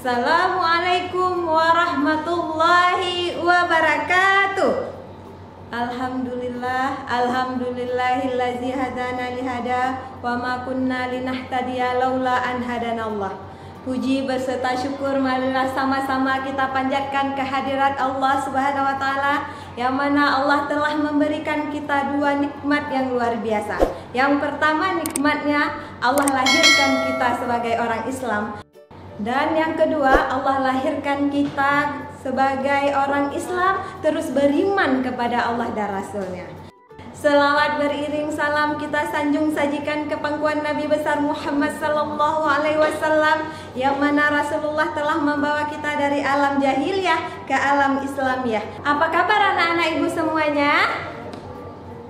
Assalamualaikum warahmatullahi wabarakatuh. Alhamdulillahillazi hadana lihada wa ma kunna linahtadiya laula an hadanallah. Puji beserta syukur marilah sama-sama kita panjatkan kehadirat Allah Subhanahu wa taala, yang mana Allah telah memberikan kita dua nikmat yang luar biasa. Yang pertama, nikmatnya Allah lahirkan kita sebagai orang Islam. Dan yang kedua, Allah lahirkan kita sebagai orang Islam terus beriman kepada Allah dan Rasulnya. Selawat beriring salam kita sanjung sajikan ke pangkuan Nabi besar Muhammad sallallahu alaihi wasallam, yang mana Rasulullah telah membawa kita dari alam jahiliyah ke alam Islamiyah. Apa kabar anak-anak ibu semuanya?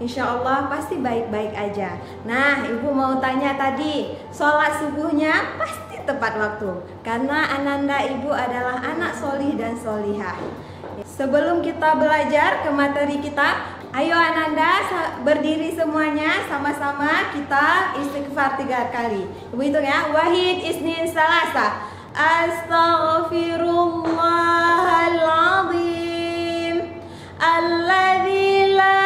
Insya Allah pasti baik-baik aja. Nah, ibu mau tanya tadi, sholat subuhnya pasti tepat waktu, karena ananda ibu adalah anak solih dan solihah. Sebelum kita belajar ke materi kita, ayo ananda berdiri semuanya, sama-sama kita istighfar 3 kali. Ibu hitung ya, wahid isnin salasa. Astaghfirullahaladzim alladzi la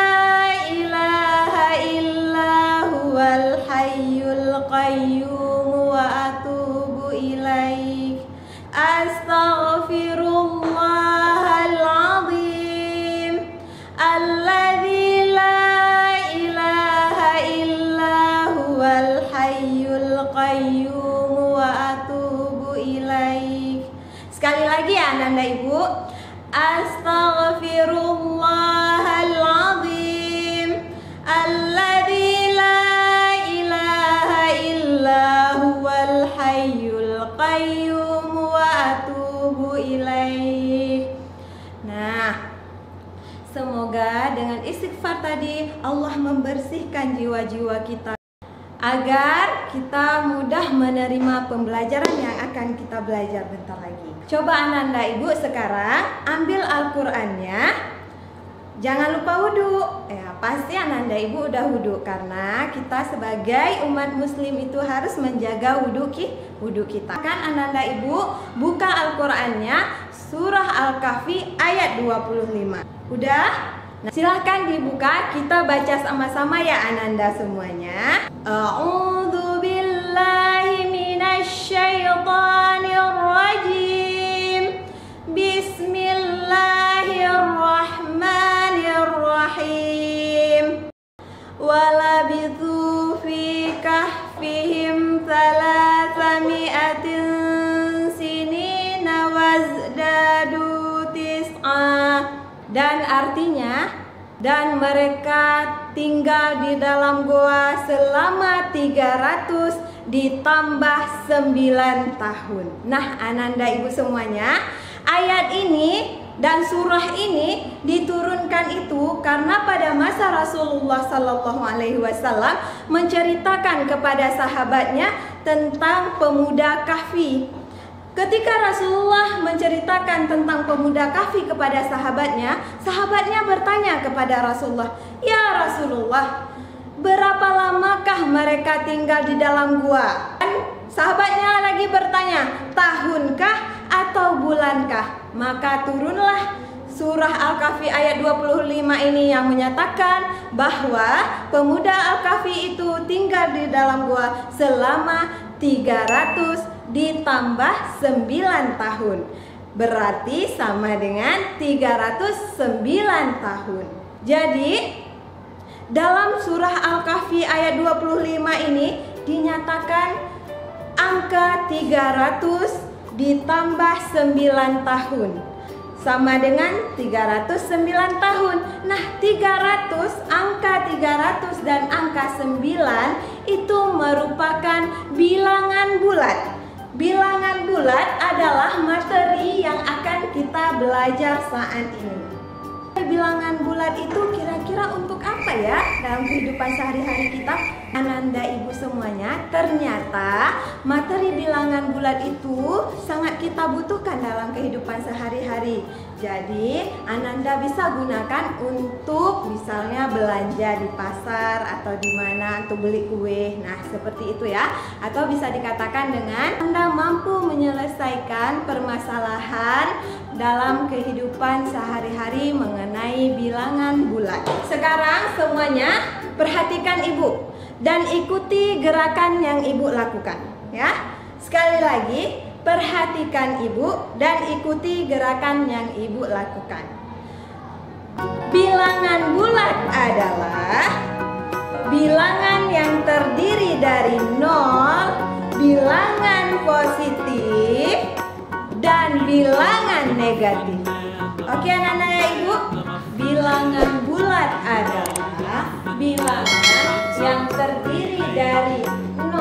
ilaha illa huwal hayyul qayyum wa atubu ilaik. Astaghfirullahaladzim alladzi la ilaha illa huwal hayyul qayyum wa atubu ilaik. Sekali lagi ya ananda ibu. Astaghfirullahaladzim alladzi la ilaha illa huwal hayyul qayyum wa atubu ilaik. Nah, semoga dengan istighfar tadi Allah membersihkan jiwa-jiwa kita, agar kita mudah menerima pembelajaran yang akan kita belajar bentar lagi. Coba ananda ibu sekarang ambil Al-Qur'annya. Jangan lupa wudhu. Ya, pasti ananda ibu udah wudhu, karena kita sebagai umat muslim itu harus menjaga wudhu kita. Kan ananda ibu buka Al-Qur'annya, surah Al-Kahfi ayat 25. Udah? Nah, silahkan dibuka, kita baca sama-sama ya ananda semuanya. A'udzu billahi minasyaitonir rajim. Bismillahirrahmanirrahim. Walabithu fi kahfihim 300 sinina wazdadu tis'a. Dan artinya, dan mereka tinggal di dalam goa selama 300 ditambah 9 tahun. Nah, ananda ibu semuanya, ayat ini dan surah ini diturunkan itu karena pada masa Rasulullah Sallallahu Alaihi Wasallam menceritakan kepada sahabatnya tentang pemuda Kahfi. Ketika Rasulullah menceritakan tentang pemuda Kahfi kepada sahabatnya, sahabatnya bertanya kepada Rasulullah, "Ya Rasulullah, berapa lamakah mereka tinggal di dalam gua?" Dan sahabatnya lagi bertanya, "Tahunkah atau bulankah?" Maka turunlah surah Al-Kahfi ayat 25 ini yang menyatakan bahwa pemuda Al-Kahfi itu tinggal di dalam gua selama 300 ditambah 9 tahun. Berarti sama dengan 309 tahun. Jadi dalam surah Al-Kahfi ayat 25 ini dinyatakan angka 300 ditambah 9 tahun sama dengan 309 tahun. Nah, 300, angka 300 dan angka 9 itu merupakan bilangan bulat. Bilangan bulat adalah materi yang akan kita belajar saat ini. Bilangan bulat itu kira-kira untuk apa ya dalam kehidupan sehari-hari kita? Ananda ibu semuanya, ternyata materi bilangan bulat itu sangat kita butuhkan dalam kehidupan sehari-hari. Jadi Ananda bisa gunakan untuk misalnya belanja di pasar atau di mana untuk beli kue. Nah, seperti itu ya. Atau bisa dikatakan dengan Anda mampu menyelesaikan permasalahan dalam kehidupan sehari-hari mengenai bilangan bulat. Sekarang semuanya perhatikan Ibu dan ikuti gerakan yang Ibu lakukan ya. Sekali lagi, perhatikan Ibu dan ikuti gerakan yang Ibu lakukan. Bilangan bulat adalah bilangan yang terdiri dari 0, bilangan positif, dan bilangan negatif. Oke anak-anak ya Ibu, bilangan bulat adalah bilangan yang terdiri dari 0,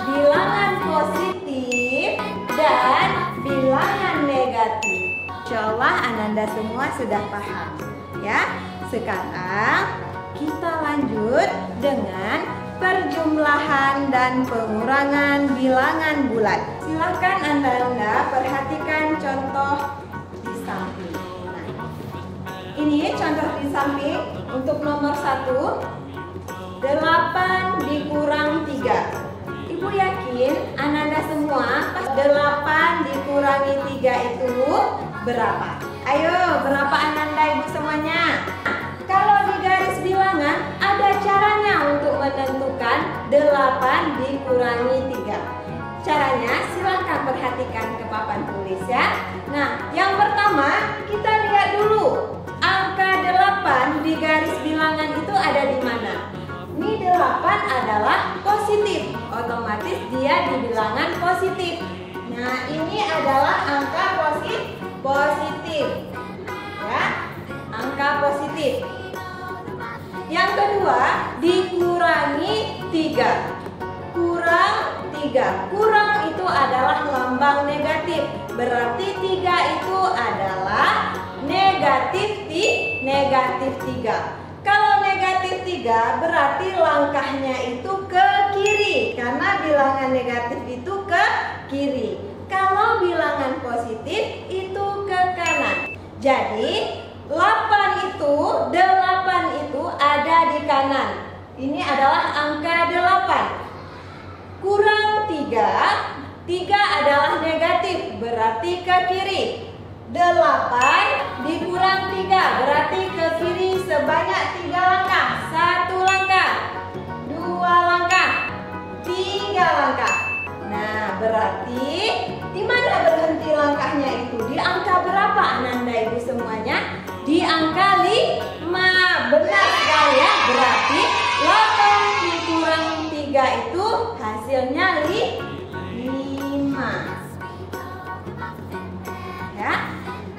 bilangan positif, dan bilangan negatif. Insyaallah Ananda semua sudah paham ya. Sekarang kita lanjut dengan perjumlahan dan pengurangan bilangan bulat. Silakan Anda perhatikan contoh di samping. Nah, ini contoh di samping untuk nomor 1, 8 dikurang 3. Ibu yakin Ananda semua 8 dikurangi 3 itu berapa? Ayo, berapa Ananda Ibu semuanya? Kalau di garis bilangan ada caranya untuk menentukan 8 dikurangi 3. Caranya silakan perhatikan ke papan tulis ya. Nah, yang pertama kita lihat dulu angka 8 di garis bilangan itu ada di mana? Ini 8 adalah positif, otomatis dia di bilangan positif. Nah, ini adalah angka positif ya, angka positif. Yang kedua, dikurangi 3. Kurang 3. Kurang itu adalah lambang negatif, berarti 3 itu adalah negatif 3. Kalau negatif 3 berarti langkahnya itu ke kiri, karena bilangan negatif itu ke kiri. Kalau bilangan positif itu ke kanan. Jadi 8 itu ada di kanan. Ini adalah angka 8. Kurang 3 adalah negatif, berarti ke kiri. 8 dikurang 3 berarti ke kiri sebanyak 3 langkah. 1 langkah, 2 langkah, 3 langkah. Nah, berarti di mana berhenti langkahnya itu? Di angka berapa Ananda Ibu semuanya? Di angka 5. Benar sekali ya. Berarti 8 dikurang 3 itu hasilnya 5. Ya.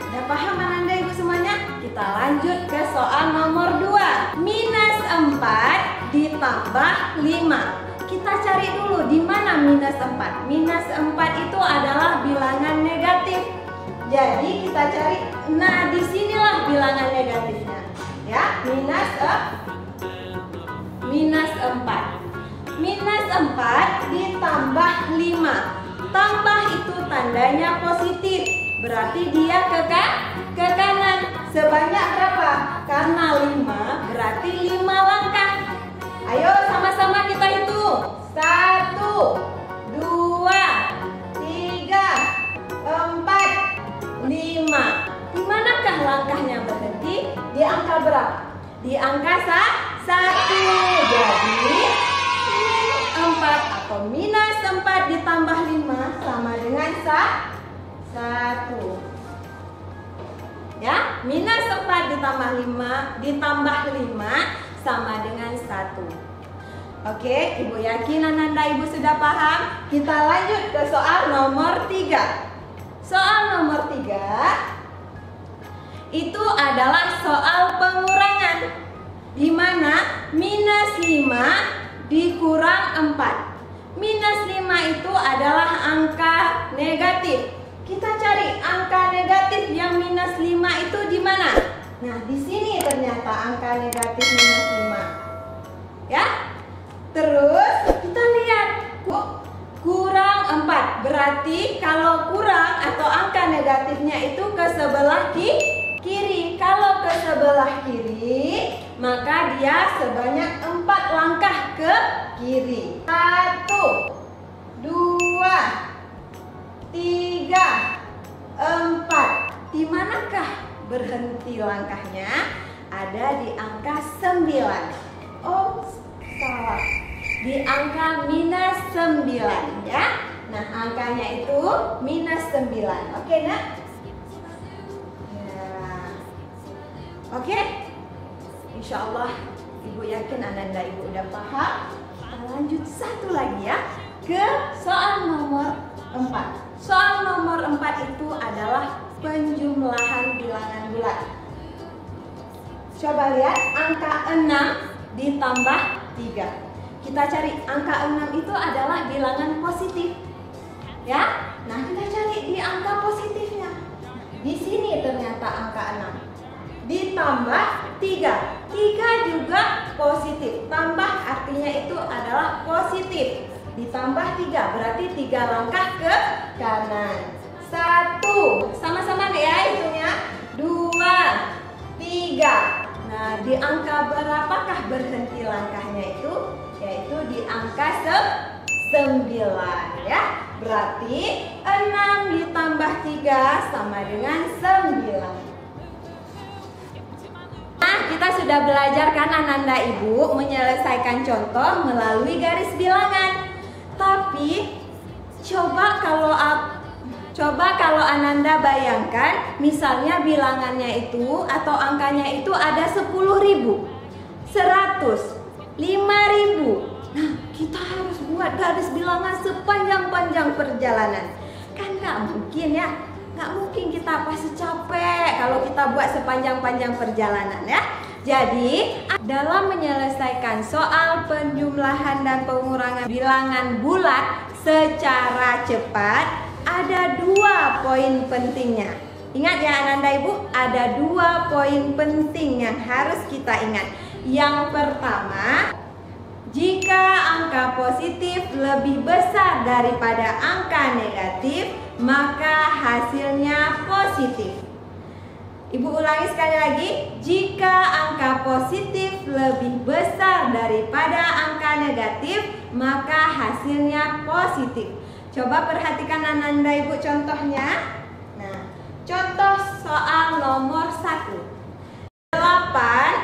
Udah paham Ananda Ibu semuanya? Kita lanjut ke soal nomor 2. Minus 4 ditambah 5. Kita cari dulu di mana minus 4. Minus 4 itu adalah bilangan negatif. Jadi kita cari, nah disinilah bilangan negatifnya. Ya, minus 4. Minus 4 ditambah 5. Tambah itu tandanya positif. Berarti dia ke kanan. Sebanyak berapa? Karena 5 berarti 5 langkah. Ayo sama-sama kita hitung. 1, 2, 3, 4, 5. Di manakah langkahnya berhenti? Di angka berapa? Di angka 1. Jadi 4 atau minus 4 ditambah 5 sama dengan 1. Ya, minus 4 ditambah 5 sama dengan 1. Oke, Ibu yakin Ananda Ibu sudah paham? Kita lanjut ke soal nomor 3. Soal nomor 3 itu adalah soal pengurangan, di mana minus 5 dikurang 4. Minus 5 itu adalah angka negatif. Kita cari angka negatif yang minus 5 itu di mana? Nah, di sini ternyata angka negatif minus 5. Ya. Terus kita lihat kurang 4. berarti kalau kurang atau angka negatifnya itu ke sebelah kiri. Kalau ke sebelah kiri, maka dia sebanyak 4 langkah ke kiri. 1, 2, 3, 4. Di manakah berhenti langkahnya? Ada di angka 9. Oh, salah. Di angka -9 ya. Nah, angkanya itu -9. Oke, Nak? Ya. Oke? Insya Allah Ibu yakin Ananda Ibu udah paham. Kita lanjut satu lagi ya, ke soal nomor 4. Soal nomor 4 itu adalah penjumlahan bilangan bulat. Coba lihat angka 6 ditambah 3. Kita cari angka 6 itu adalah bilangan positif. Ya. Nah, kita cari di angka positifnya. Di sini ternyata angka 6. Ditambah 3. 3 juga positif. Tambah artinya itu adalah positif. Ditambah 3 berarti 3 langkah ke kanan. 1, sama-sama deh ya hitungnya. 2, 3. Nah, di angka berapakah berhenti langkahnya itu? Yaitu di angka 9 ya. Berarti 6 ditambah 3 sama dengan 9. Nah, kita sudah belajar kan Ananda Ibu menyelesaikan contoh melalui garis bilangan. Tapi coba kalau Ananda bayangkan misalnya bilangannya itu atau angkanya itu ada 10.000, 100, 5.000. Nah, kita harus buat garis bilangan sepanjang-panjang perjalanan. Kan nggak mungkin ya. Nggak mungkin kita pasti capek kalau kita buat sepanjang-panjang perjalanan ya. Jadi dalam menyelesaikan soal penjumlahan dan pengurangan bilangan bulat secara cepat ada 2 poin pentingnya. Ingat ya Ananda Ibu, ada 2 poin penting yang harus kita ingat. Yang pertama, jika angka positif lebih besar daripada angka negatif, maka hasilnya positif. Ibu ulangi sekali lagi, jika angka positif lebih besar daripada angka negatif, maka hasilnya positif. Coba perhatikan Ananda Ibu contohnya. Nah, contoh soal nomor 1. 8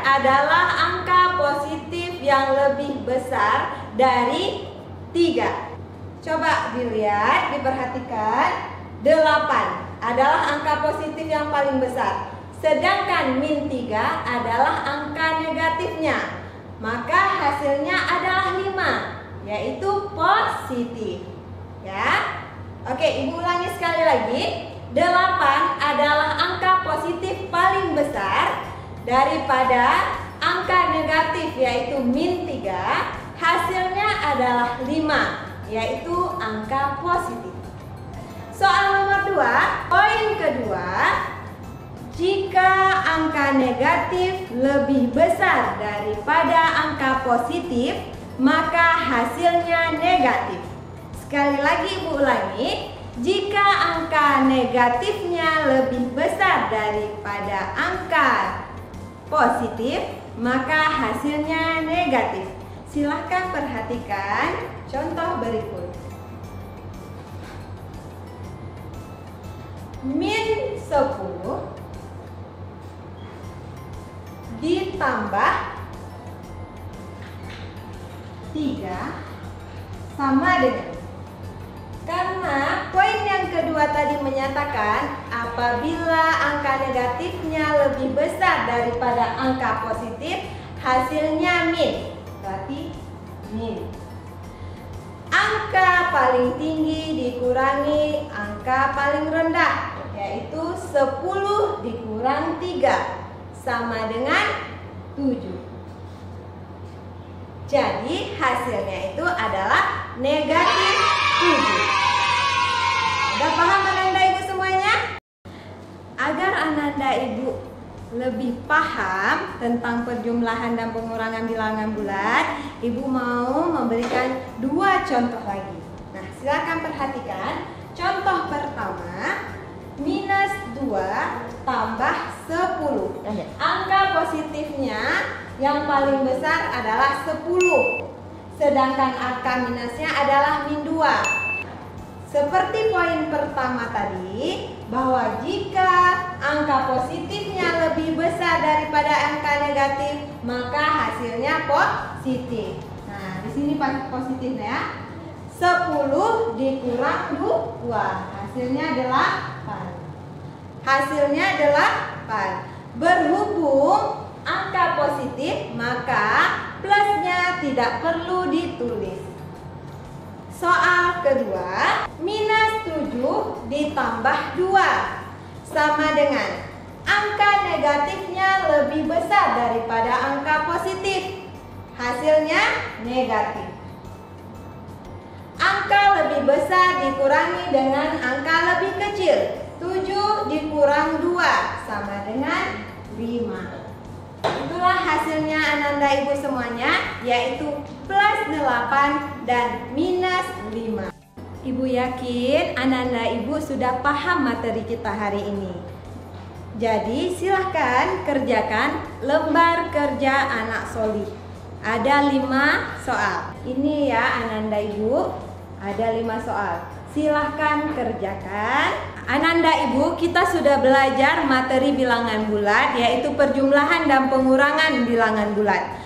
adalah angka positif yang lebih besar dari 3. Coba dilihat, diperhatikan. 8 adalah angka positif yang paling besar. Sedangkan -3 adalah angka negatifnya. Maka hasilnya adalah 5, yaitu positif. Ya. Oke, Ibu ulangi sekali lagi. 8 adalah angka positif paling besar daripada angka negatif yaitu -3. Hasilnya adalah 5, yaitu angka positif. Soal nomor 2, poin kedua. Jika angka negatif lebih besar daripada angka positif, maka hasilnya negatif. Sekali lagi Ibu ulangi, jika angka negatifnya lebih besar daripada angka positif, maka hasilnya negatif. Silahkan perhatikan contoh berikut. -10 ditambah 3 sama dengan, karena poin yang kedua tadi menyatakan apabila angka negatifnya lebih besar daripada angka positif, hasilnya min, berarti min. Angka paling tinggi dikurangi angka paling rendah, yaitu 10 dikurang 3 sama dengan 7. Jadi hasilnya itu adalah negatif 7. Udah paham Ananda Ibu semuanya? Agar Ananda Ibu lebih paham tentang perjumlahan dan pengurangan bilangan bulat, Ibu mau memberikan 2 contoh lagi. Nah, silakan perhatikan. Contoh pertama, minus 2 tambah 10. Angka positifnya yang paling besar adalah 10. Sedangkan angka minusnya adalah min 2. Seperti poin pertama tadi, bahwa jika angka positifnya lebih besar daripada angka negatif, maka hasilnya positif. Nah, di sini positifnya ya. 10 dikurang 2, hasilnya 8. Hasilnya 8. Berhubung angka positif, maka plusnya tidak perlu ditulis. Soal kedua, minus 7 ditambah 2 sama dengan angka negatifnya lebih besar daripada angka positif. Hasilnya negatif. Angka lebih besar dikurangi dengan angka lebih kecil. 7 dikurang 2 sama dengan 5. Itulah hasilnya Ananda Ibu semuanya, yaitu plus 8 dan minus 5. Ibu yakin Ananda Ibu sudah paham materi kita hari ini. Jadi silahkan kerjakan lembar kerja anak solih. Ada 5 soal. Ini ya Ananda Ibu, ada 5 soal. Silahkan kerjakan. Ananda Ibu, kita sudah belajar materi bilangan bulat, yaitu perjumlahan dan pengurangan bilangan bulat.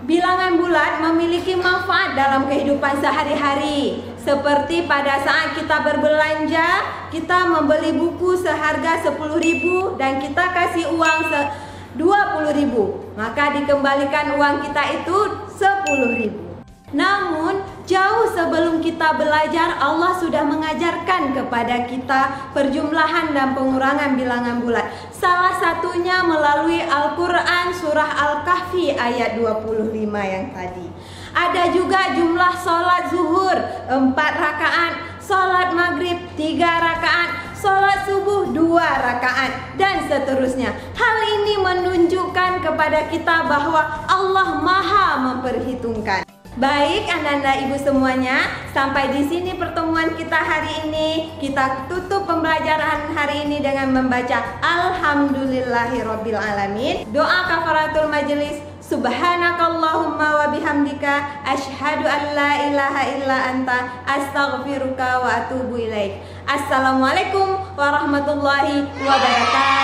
Bilangan bulat memiliki manfaat dalam kehidupan sehari-hari. Seperti pada saat kita berbelanja, kita membeli buku seharga 10.000 dan kita kasih uang 20.000, maka dikembalikan uang kita itu 10.000. Namun jauh sebelum kita belajar, Allah sudah mengajarkan kepada kita perjumlahan dan pengurangan bilangan bulat. Salah satunya melalui Al-Quran surah Al-Kahfi ayat 25 yang tadi. Ada juga jumlah sholat zuhur 4 rakaat, sholat maghrib 3 rakaat, sholat subuh 2 rakaat, dan seterusnya. Hal ini menunjukkan kepada kita bahwa Allah Maha memperhitungkan. Baik Ananda Ibu semuanya, sampai di sini pertemuan kita hari ini. Kita tutup pembelajaran hari ini dengan membaca Alhamdulillahirabbil alamin. Doa kafaratul majelis. Subhanakallahumma wa bihamdika asyhadu an la ilaha illa anta astaghfiruka wa atubu ilaik. Assalamualaikum warahmatullahi wabarakatuh.